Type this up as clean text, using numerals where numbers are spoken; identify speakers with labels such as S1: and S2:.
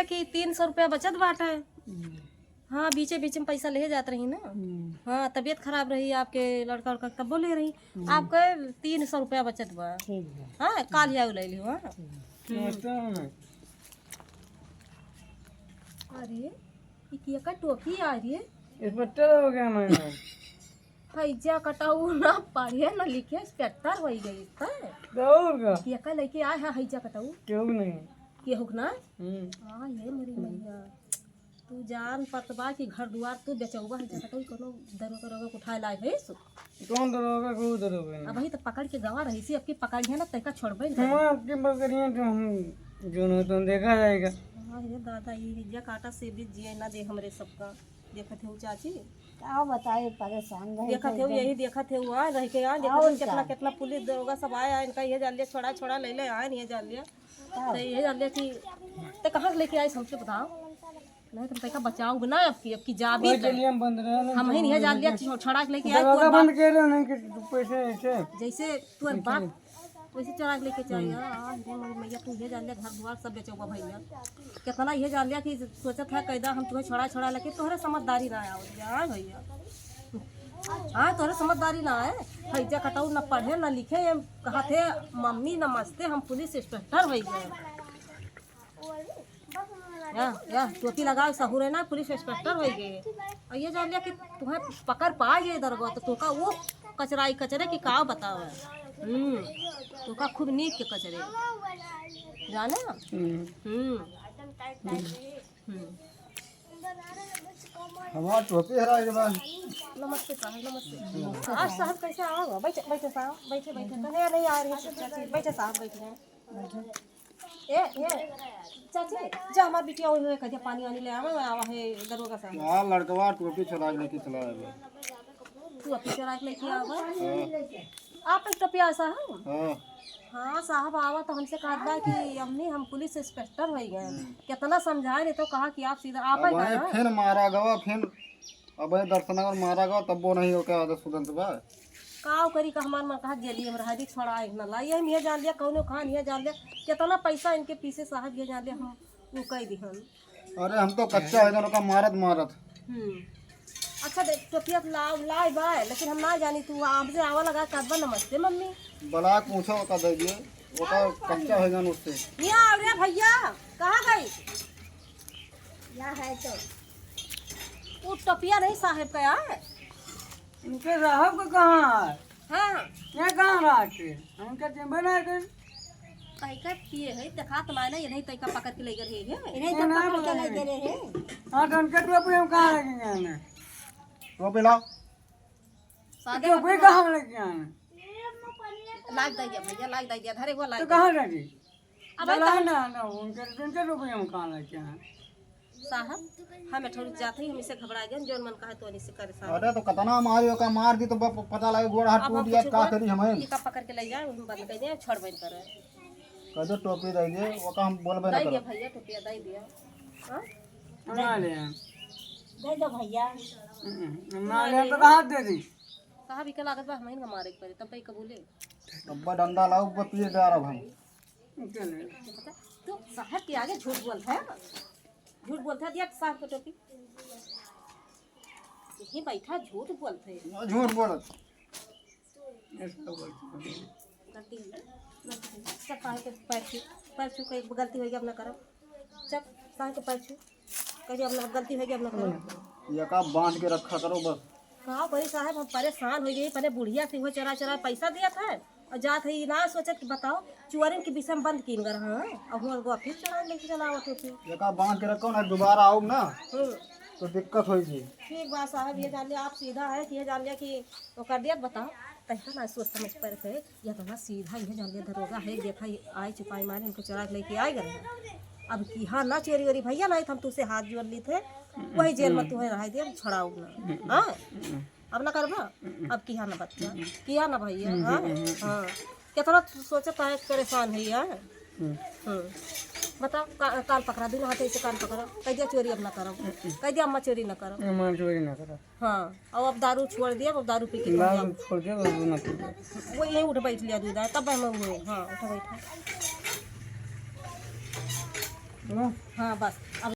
S1: कि 300 रुपया बचत बांटा है। हाँ, बीचे बीच में पैसा ले जात रही ना। हाँ, तबीयत खराब रही आपके लड़का उड़का तब बोले रही आपके 300 रुपया बचत बा। हाँ, काल जाऊ ले लियो। हाँ, अरे ये का टोपी आ रही है,
S2: इस पर चलो हो गया मैंने
S1: हैजा कटाऊ ना पढ़े ना लिखे इंस्पेक्टर हो गई था।
S2: दौड़गा
S1: ये का लेके आए है हैजा कटाऊ
S2: क्यों नहीं
S1: के हुक ना। हाँ, ये मेरी मैया तू जान पतबा की घर दुआर तू बेचौबा हैजा कटाऊ कोनो दरोगा उठाए लाए है सो।
S2: कौन दरोगा को दरोगा
S1: अब वही तो पकड़ के गवा रही सी, अब की पकड़ है ना तैका छोड़बे
S2: हम आपकी बकरियां तो हम जो न तो देखा जाएगा।
S1: हाँ ये दादा ये हिजा काटा से भी जिए ना दे हमरे सबका। देखत हो चाची,
S3: क्या बताए, परेशान रहे
S1: देखत हो यही देखत है वहाँ रह के यहाँ देखत कितना कितना पुलिस दरोगा सब आया इनका ये जान लिया छोड़ा छोड़ा ले ले आए ये जान लिया तो ये जान लिया कि तो कहाँ से लेके आए हमसे बताओ। नहीं तुम तैका बचाओ बना अब की जा भी
S2: चलिए हम बंद रहे
S1: हम ही नहीं जान लिया छोड़ा के लेके आए
S2: दरोगा बंद कर रहे नहीं कि पैसे ऐसे
S1: जैसे तू बाप वैसे चढ़ा के लेके चाहिए। मैया तू ये जान लिया घर दुआर सब बेचोगा भैया कितना ये जान लिया कि सोचत है कैदा हम तुम्हें छोड़ा छोड़ा लेके तोहरे समझदारी ना आया भैया। हाँ, तोहरे समझदारी ना है हैजा कटाऊ न पढ़े न लिखे कहा थे मम्मी नमस्ते हम पुलिस इंस्पेक्टर हो गए। या टोपी लगाओ सहूरे ना पुलिस इंस्पेक्टर हो गए और ये जान लिया कि तुम्हें पकड़ पा गए दरगो तो तुका वो कचराई कचरे की का बताओ तो का खूब नीक के कचरे जाने।
S2: हमारा टोपी हरा के बाद
S1: नमस्ते साहब नमस्ते। आज साहब कैसे आओ बैठे बैठे साहब बैठे बैठे तो नहीं आ रही है बैठे साहब बैठे ए चाची जा हमार बिटिया हुए कहिया पानी वानी ले आवा है दरोगा साहब।
S2: हां लड़कवा टोपी चला के चला है
S1: तू अपनी चोरा के लेके आवा आप एक टोपिया साहब। हाँ साहब आवा तो हमसे कहा था कि अम्मी हम पुलिस इंस्पेक्टर हो गए कितना समझाए नहीं तो कहा कि आप सीधा आप ही
S2: फिर मारा गवा फिर अब दर्शन मारा गवा तब वो नहीं हो क्या सुदंत बा
S1: काव करी का हमार मन कहा गेली हमरा हरी छोड़ा एक न लाई हम ये जान लिया कौनो खान ये जान लिया कितना पैसा इनके पीछे साहब ये जान लिया हम वो कह दी हम।
S2: अरे हम तो कच्चा है का मारत मारत।
S1: अच्छा देख टोपिया लाई बाय लेकिन हम ना जानी तू आपसे आवा लगा कदबा नमस्ते मम्मी
S2: बला पूछो का दे दिए वो का कच्चा है जान उससे
S1: ये आ रे भैया कहाँ गई
S3: या है तो
S1: वो टोपिया नहीं साहब का है
S2: इनके साहब को कहाँ है।
S1: हाँ
S2: ये कहाँ रखे उनका बना कर
S1: तैका पिए है देखा तो मैंने ये नहीं तैका पकड़ के ले गए है
S3: इन्हें तो पकड़ के ले दे रहे हैं।
S2: हां तो उनके टोपी हम कहाँ रखेंगे हमें टोपी लाओ
S1: सादे
S2: टोपी कहाँ लेके आना
S1: लाग दे दिया भैया लाग दे दिया धरे को
S2: तो
S1: लाग
S2: कहाँ रखी
S1: अब
S2: ना उनके टोपी हम कहाँ लेके आए
S1: साहब हमें थोड़ी जाते ही हम इसे घबरा गए जोन मन कहा तो नहीं से करे साहब।
S2: अरे तो कितना मारियो का मार दी तो पता लगे गोड़ हाथ टूट गया का करी हमें
S1: का पकड़ के ले जाए हम बंद कर दे छोड़ बंद करे
S2: कदो टोपी दे दे वो का हम बोलबे ना
S1: दे
S2: करो
S1: दिया भैया टोपिया दे दिया। हां
S2: ना ले
S3: दे दो भैया
S2: ना ले तो कहाँ दे दी
S1: साहब इके लागत बा हम मारे के पड़े तब पे कबूले
S2: अब डंडा लाओ ऊपर पीए जा रहा हम चले
S1: तो साहब के आगे झूठ बोलता है झूठ बोलता है दिया साहब को टोपी यही बैठा झूठ बोलते हैं
S2: झूठ बोलत
S1: गलती सब साहब के पैर छू कोई गलती हो गई अब ना करो सब साहब के पैर छू कहिए अब ना गलती हो गई अब ना करो
S2: ये का बांध के रखा करो बस
S1: कहा भाई साहब हम परेशान हो गए पहले बुढ़िया से वो चरा चरा पैसा दिया था और जात है ना सोचा कि बताओ चुअरन के विषय में बंद कीन कर। हाँ अब हम लोग फिर चरा लेके चलाओ तो
S2: ये का बांध के रखो ना दोबारा आओ ना तो दिक्कत होगी।
S1: ठीक बात साहब ये जान लिया आप सीधा है कि ये जान लिया कि वो कर दिया बताओ तैसा ना सोच समझ पर थे या तो ना सीधा ये जान लिया दरोगा है देखा आए छिपाई मारे इनको चरा के लेके आए गए अब की हाँ ना चोरी वोरी भैया नहीं हम तुझसे हाथ जोड़ ली थे वही जेल में तुम्हें रह दिया छोड़ाओ ना। हाँ अब ना करबा अब किया ना बच्चा किया ना भैया। हाँ हाँ कितना सोचता है परेशान है यार। बताओ कान पकड़ा दूँ हाथ से कान पकड़ा कह दिया चोरी अब ना करो कह दिया अम्मा चोरी ना करो
S2: चोरी ना करो।
S1: हाँ अब दारू छोड़ दिया अब दारू पी के
S2: छोड़ के
S1: वो यहीं उठ बैठ लिया दूध तब मैं हाँ उठ बैठा
S2: चलो
S1: हाँ बस अब